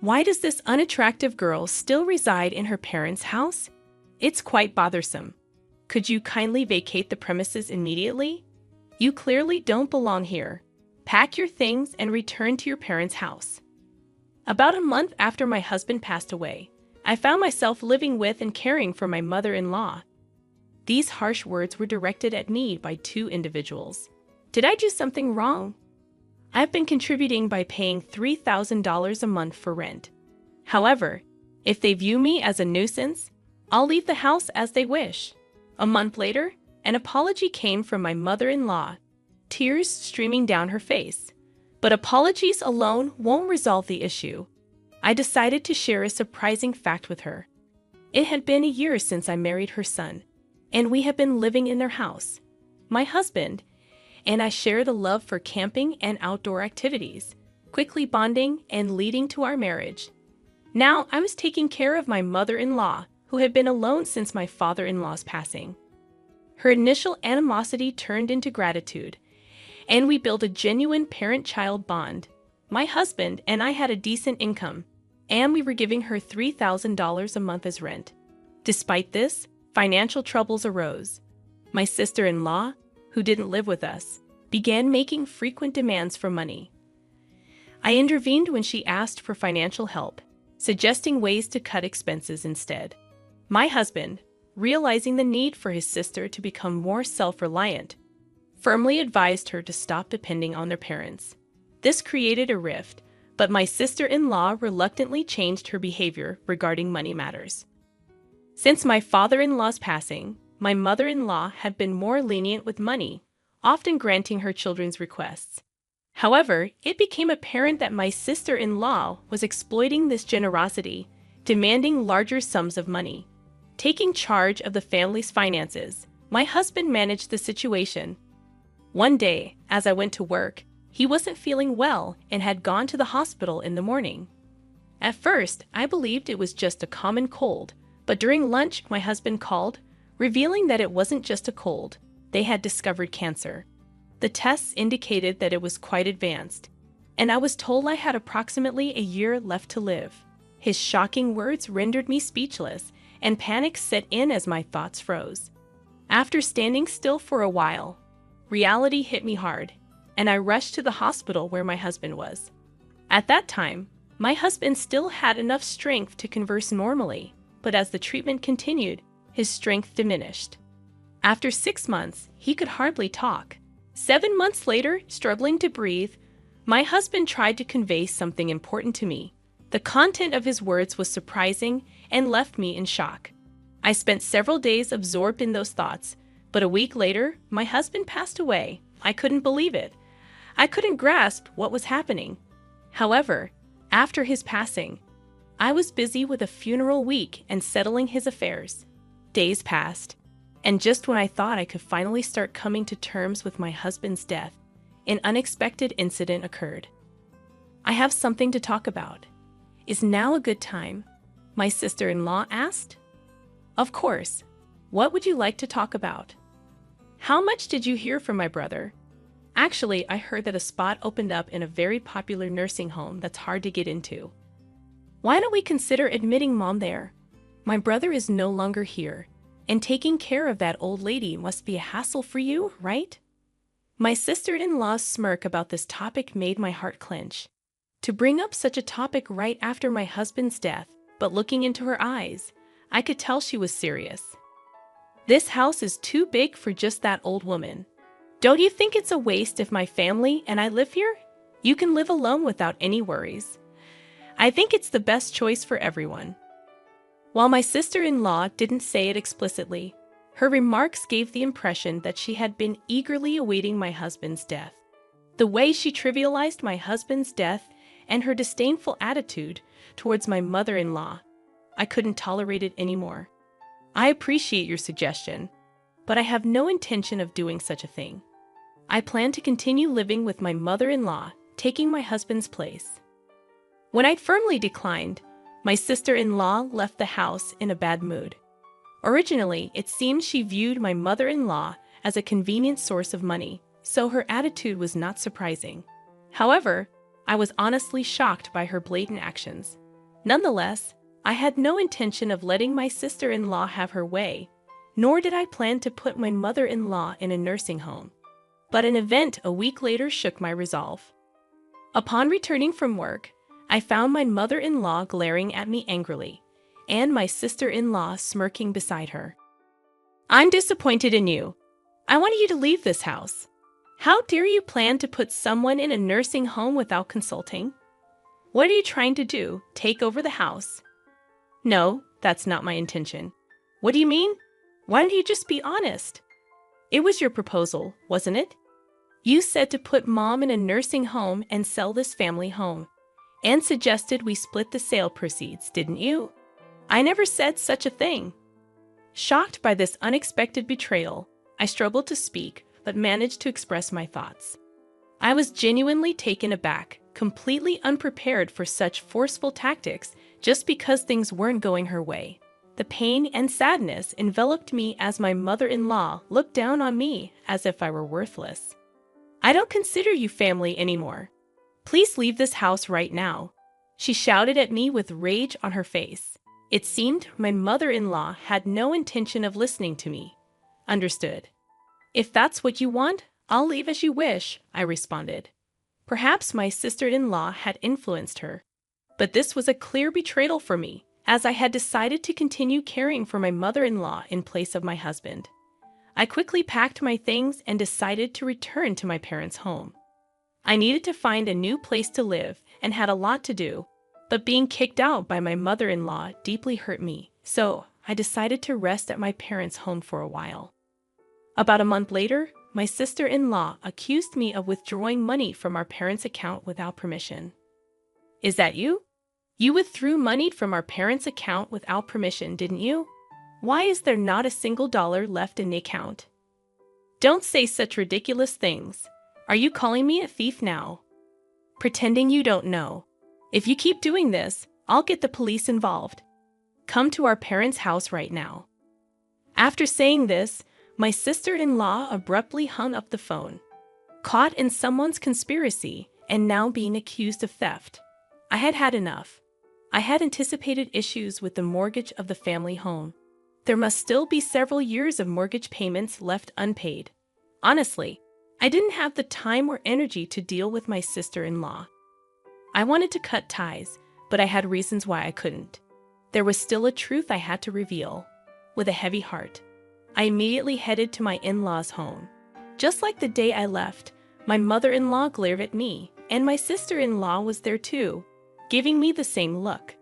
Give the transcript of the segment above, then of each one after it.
Why does this unattractive girl still reside in her parents' house? It's quite bothersome. Could you kindly vacate the premises immediately? You clearly don't belong here. Pack your things and return to your parents' house. About a month after my husband passed away, I found myself living with and caring for my mother-in-law. These harsh words were directed at me by two individuals. Did I do something wrong? I've been contributing by paying $3,000 a month for rent. However, if they view me as a nuisance, I'll leave the house as they wish. A month later, an apology came from my mother-in-law, tears streaming down her face. But apologies alone won't resolve the issue. I decided to share a surprising fact with her. It had been a year since I married her son, and we have been living in their house. My husband and I share the love for camping and outdoor activities, quickly bonding and leading to our marriage. Now I was taking care of my mother-in-law, who had been alone since my father-in-law's passing. Her initial animosity turned into gratitude, and we built a genuine parent-child bond. My husband and I had a decent income, and we were giving her $3,000 a month as rent. Despite this, financial troubles arose. My sister-in-law, who didn't live with us, began making frequent demands for money. I intervened when she asked for financial help, suggesting ways to cut expenses instead. My husband, realizing the need for his sister to become more self-reliant, firmly advised her to stop depending on their parents. This created a rift, but my sister-in-law reluctantly changed her behavior regarding money matters. Since my father-in-law's passing, my mother-in-law had been more lenient with money, often granting her children's requests. However, it became apparent that my sister-in-law was exploiting this generosity, demanding larger sums of money. Taking charge of the family's finances, my husband managed the situation. One day, as I went to work, he wasn't feeling well and had gone to the hospital in the morning. At first, I believed it was just a common cold, but during lunch, my husband called, revealing that it wasn't just a cold. They had discovered cancer. The tests indicated that it was quite advanced, and I was told I had approximately a year left to live. His shocking words rendered me speechless, and panic set in as my thoughts froze. After standing still for a while, reality hit me hard, and I rushed to the hospital where my husband was. At that time, my husband still had enough strength to converse normally, but as the treatment continued, his strength diminished. After 6 months, he could hardly talk. 7 months later, struggling to breathe, my husband tried to convey something important to me. The content of his words was surprising and left me in shock. I spent several days absorbed in those thoughts, but a week later, my husband passed away. I couldn't believe it. I couldn't grasp what was happening. However, after his passing, I was busy with a funeral week and settling his affairs. Days passed, and just when I thought I could finally start coming to terms with my husband's death, an unexpected incident occurred. I have something to talk about. Is now a good time? My sister-in-law asked. Of course. What would you like to talk about? How much did you hear from my brother? Actually, I heard that a spot opened up in a very popular nursing home that's hard to get into. Why don't we consider admitting Mom there? My brother is no longer here, and taking care of that old lady must be a hassle for you, right? My sister-in-law's smirk about this topic made my heart clench. To bring up such a topic right after my husband's death, but looking into her eyes, I could tell she was serious. This house is too big for just that old woman. Don't you think it's a waste if my family and I live here? You can live alone without any worries. I think it's the best choice for everyone. While my sister-in-law didn't say it explicitly, her remarks gave the impression that she had been eagerly awaiting my husband's death. The way she trivialized my husband's death and her disdainful attitude towards my mother-in-law, I couldn't tolerate it anymore. I appreciate your suggestion, but I have no intention of doing such a thing. I plan to continue living with my mother-in-law, taking my husband's place. When I firmly declined, my sister-in-law left the house in a bad mood. Originally, it seemed she viewed my mother-in-law as a convenient source of money, so her attitude was not surprising. However, I was honestly shocked by her blatant actions. Nonetheless, I had no intention of letting my sister-in-law have her way, nor did I plan to put my mother-in-law in a nursing home. But an event a week later shook my resolve. Upon returning from work, I found my mother-in-law glaring at me angrily, and my sister-in-law smirking beside her. "I'm disappointed in you. I want you to leave this house. How dare you plan to put someone in a nursing home without consulting? What are you trying to do, take over the house?" "No, that's not my intention." "What do you mean? Why don't you just be honest? It was your proposal, wasn't it? You said to put Mom in a nursing home and sell this family home, and suggested we split the sale proceeds, didn't you?" "I never said such a thing." Shocked by this unexpected betrayal, I struggled to speak, but managed to express my thoughts. I was genuinely taken aback, completely unprepared for such forceful tactics just because things weren't going her way. The pain and sadness enveloped me as my mother-in-law looked down on me as if I were worthless. "I don't consider you family anymore. Please leave this house right now," she shouted at me with rage on her face. It seemed my mother-in-law had no intention of listening to me. "Understood. If that's what you want, I'll leave as you wish," I responded. Perhaps my sister-in-law had influenced her, but this was a clear betrayal for me, as I had decided to continue caring for my mother-in-law in place of my husband. I quickly packed my things and decided to return to my parents' home. I needed to find a new place to live and had a lot to do, but being kicked out by my mother-in-law deeply hurt me, so I decided to rest at my parents' home for a while. About a month later, my sister-in-law accused me of withdrawing money from our parents' account without permission. "Is that you? You withdrew money from our parents' account without permission, didn't you? Why is there not a single dollar left in the account?" "Don't say such ridiculous things. Are you calling me a thief now?" "Pretending you don't know. If you keep doing this, I'll get the police involved. Come to our parents' house right now." After saying this, my sister-in-law abruptly hung up the phone. Caught in someone's conspiracy and now being accused of theft, I had had enough. I had anticipated issues with the mortgage of the family home. There must still be several years of mortgage payments left unpaid. Honestly, I didn't have the time or energy to deal with my sister-in-law. I wanted to cut ties, but I had reasons why I couldn't. There was still a truth I had to reveal. With a heavy heart, I immediately headed to my in-laws' home. Just like the day I left, my mother-in-law glared at me, and my sister-in-law was there too, giving me the same look.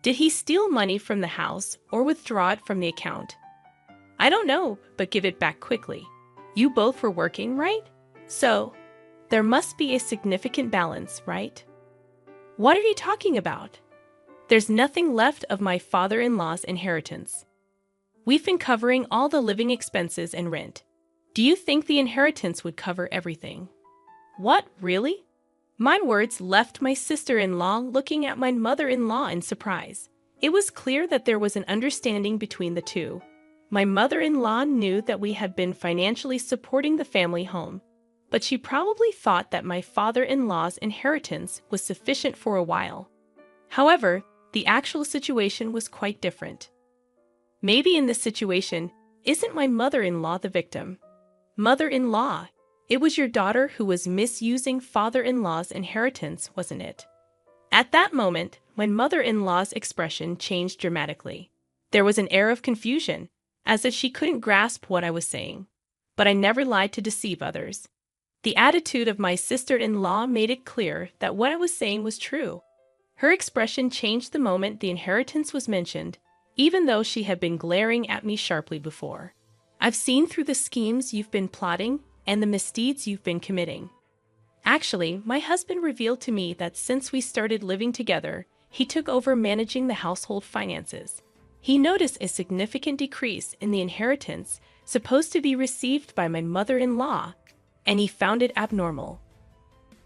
Did he steal money from the house or withdraw it from the account? "I don't know, but give it back quickly. You both were working, right? So, there must be a significant balance, right?" "What are you talking about? There's nothing left of my father-in-law's inheritance. We've been covering all the living expenses and rent. Do you think the inheritance would cover everything?" "What, really?" My words left my sister-in-law looking at my mother-in-law in surprise. It was clear that there was an understanding between the two. My mother-in-law knew that we had been financially supporting the family home, but she probably thought that my father-in-law's inheritance was sufficient for a while. However, the actual situation was quite different. Maybe in this situation, isn't my mother-in-law the victim? Mother-in-law, it was your daughter who was misusing father-in-law's inheritance, wasn't it? At that moment, my mother-in-law's expression changed dramatically. There was an air of confusion, as if she couldn't grasp what I was saying. But I never lied to deceive others. The attitude of my sister-in-law made it clear that what I was saying was true. Her expression changed the moment the inheritance was mentioned, even though she had been glaring at me sharply before. "I've seen through the schemes you've been plotting and the misdeeds you've been committing. Actually, my husband revealed to me that since we started living together, he took over managing the household finances. He noticed a significant decrease in the inheritance supposed to be received by my mother-in-law, and he found it abnormal.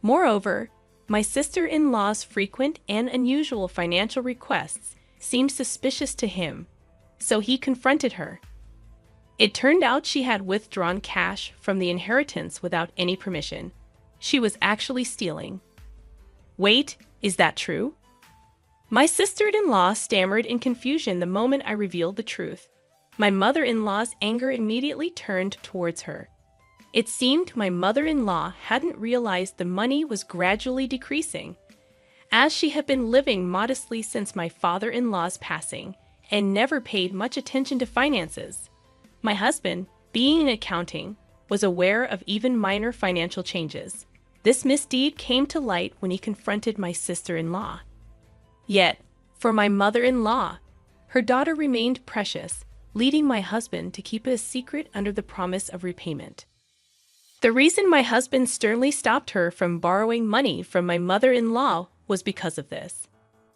Moreover, my sister-in-law's frequent and unusual financial requests seemed suspicious to him, so he confronted her. It turned out she had withdrawn cash from the inheritance without any permission. She was actually stealing." "Wait, is that true?" My sister-in-law stammered in confusion the moment I revealed the truth. My mother-in-law's anger immediately turned towards her. It seemed my mother-in-law hadn't realized the money was gradually decreasing, as she had been living modestly since my father-in-law's passing and never paid much attention to finances. My husband, being in accounting, was aware of even minor financial changes. This misdeed came to light when he confronted my sister-in-law. Yet, for my mother-in-law, her daughter remained precious, leading my husband to keep it a secret under the promise of repayment. The reason my husband sternly stopped her from borrowing money from my mother-in-law was because of this.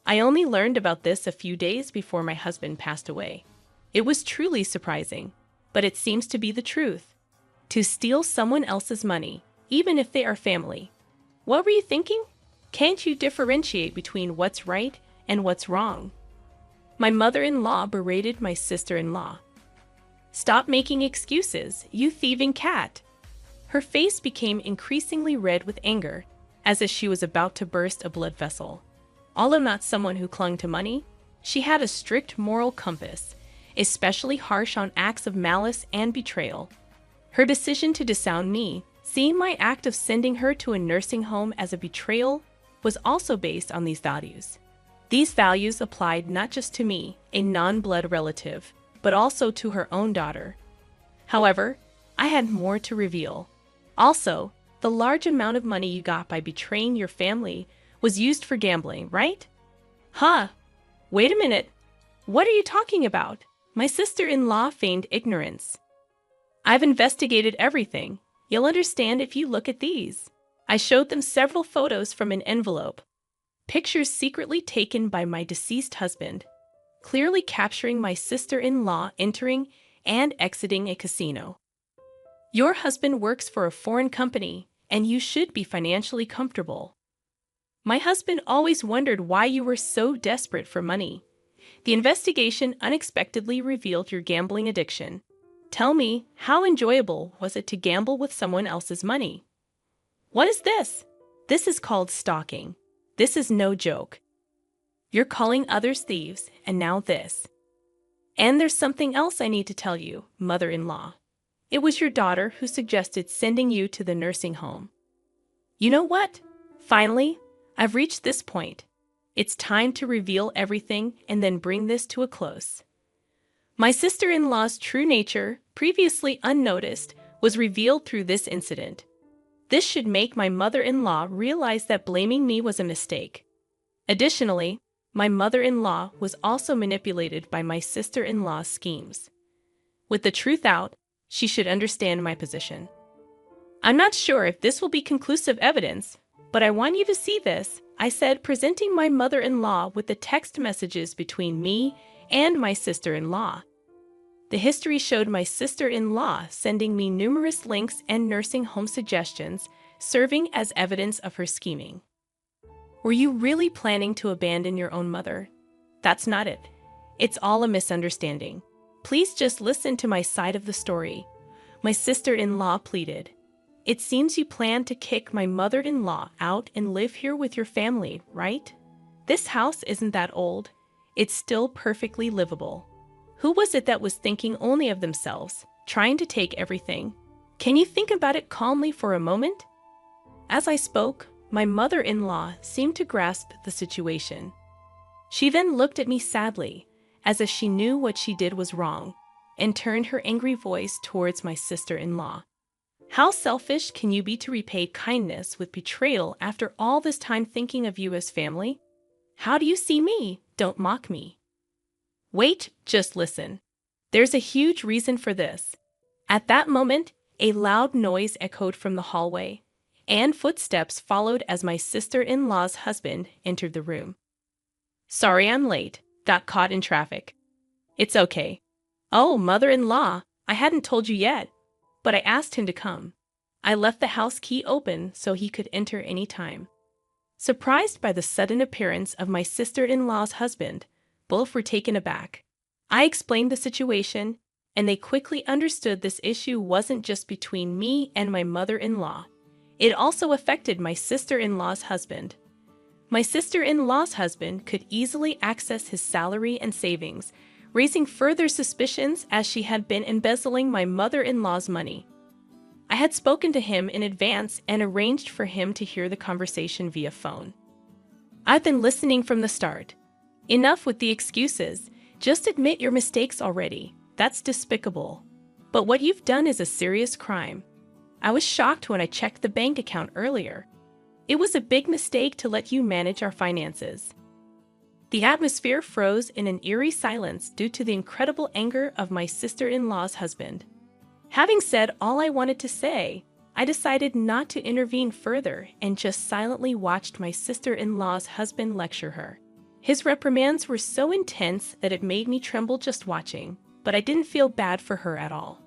I only learned about this a few days before my husband passed away. It was truly surprising, but it seems to be the truth. To steal someone else's money, even if they are family. What were you thinking? Can't you differentiate between what's right and what's wrong? My mother-in-law berated my sister-in-law. Stop making excuses, you thieving cat. Her face became increasingly red with anger, as if she was about to burst a blood vessel. Although not someone who clung to money, she had a strict moral compass, especially harsh on acts of malice and betrayal. Her decision to disown me, seeing my act of sending her to a nursing home as a betrayal, was also based on these values. These values applied not just to me, a non-blood relative, but also to her own daughter. However, I had more to reveal. Also, the large amount of money you got by betraying your family was used for gambling, right? Huh? Wait a minute. What are you talking about? My sister-in-law feigned ignorance. I've investigated everything. You'll understand if you look at these. I showed them several photos from an envelope. Pictures secretly taken by my deceased husband, clearly capturing my sister-in-law entering and exiting a casino. Your husband works for a foreign company, and you should be financially comfortable. My husband always wondered why you were so desperate for money. The investigation unexpectedly revealed your gambling addiction. Tell me, how enjoyable was it to gamble with someone else's money? What is this? This is called stalking. This is no joke. You're calling others thieves, and now this. And there's something else I need to tell you, mother-in-law. It was your daughter who suggested sending you to the nursing home. You know what? Finally, I've reached this point. It's time to reveal everything and then bring this to a close. My sister-in-law's true nature, previously unnoticed, was revealed through this incident. This should make my mother-in-law realize that blaming me was a mistake. Additionally, my mother-in-law was also manipulated by my sister-in-law's schemes. With the truth out, she should understand my position. I'm not sure if this will be conclusive evidence, but I want you to see this, I said, presenting my mother-in-law with the text messages between me and my sister-in-law. The history showed my sister-in-law sending me numerous links and nursing home suggestions, serving as evidence of her scheming. Were you really planning to abandon your own mother? That's not it. It's all a misunderstanding. Please just listen to my side of the story. My sister-in-law pleaded. It seems you plan to kick my mother-in-law out and live here with your family, right? This house isn't that old. It's still perfectly livable. Who was it that was thinking only of themselves, trying to take everything? Can you think about it calmly for a moment? As I spoke, my mother-in-law seemed to grasp the situation. She then looked at me sadly, as if she knew what she did was wrong, and turned her angry voice towards my sister-in-law. How selfish can you be to repay kindness with betrayal after all this time thinking of you as family? How do you see me? Don't mock me. Wait, just listen. There's a huge reason for this. At that moment, a loud noise echoed from the hallway, and footsteps followed as my sister-in-law's husband entered the room. Sorry I'm late. Got caught in traffic. It's okay. Oh, mother-in-law, I hadn't told you yet, but I asked him to come. I left the house key open so he could enter any time. Surprised by the sudden appearance of my sister-in-law's husband, both were taken aback. I explained the situation, and they quickly understood this issue wasn't just between me and my mother-in-law. It also affected my sister-in-law's husband. My sister-in-law's husband could easily access his salary and savings, raising further suspicions as she had been embezzling my mother-in-law's money. I had spoken to him in advance and arranged for him to hear the conversation via phone. I've been listening from the start. Enough with the excuses. Just admit your mistakes already. That's despicable. But what you've done is a serious crime. I was shocked when I checked the bank account earlier. It was a big mistake to let you manage our finances. The atmosphere froze in an eerie silence due to the incredible anger of my sister-in-law's husband. Having said all I wanted to say, I decided not to intervene further and just silently watched my sister-in-law's husband lecture her. His reprimands were so intense that it made me tremble just watching, but I didn't feel bad for her at all.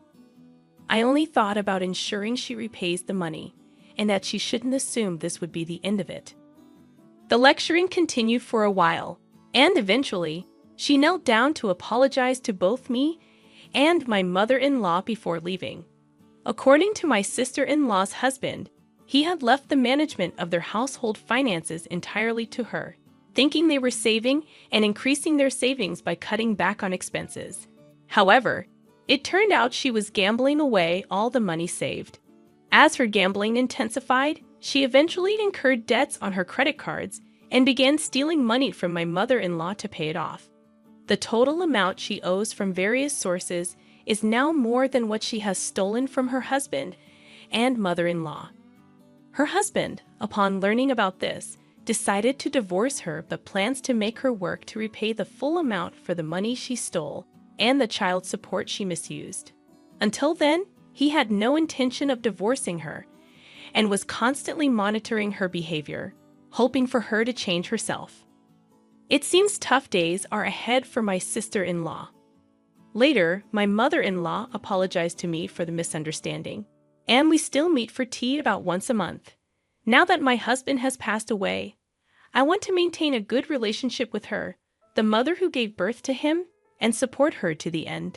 I only thought about ensuring she repays the money, and that she shouldn't assume this would be the end of it. The lecturing continued for a while, and eventually, she knelt down to apologize to both me and my mother-in-law before leaving. According to my sister-in-law's husband, he had left the management of their household finances entirely to her, thinking they were saving and increasing their savings by cutting back on expenses. However, it turned out she was gambling away all the money saved. As her gambling intensified, she eventually incurred debts on her credit cards and began stealing money from my mother-in-law to pay it off. The total amount she owes from various sources is now more than what she has stolen from her husband and mother-in-law. Her husband, upon learning about this, decided to divorce her but plans to make her work to repay the full amount for the money she stole and the child support she misused. Until then, he had no intention of divorcing her and was constantly monitoring her behavior, hoping for her to change herself. It seems tough days are ahead for my sister-in-law. Later, my mother-in-law apologized to me for the misunderstanding, and we still meet for tea about once a month. Now that my husband has passed away, I want to maintain a good relationship with her, the mother who gave birth to him, and support her to the end.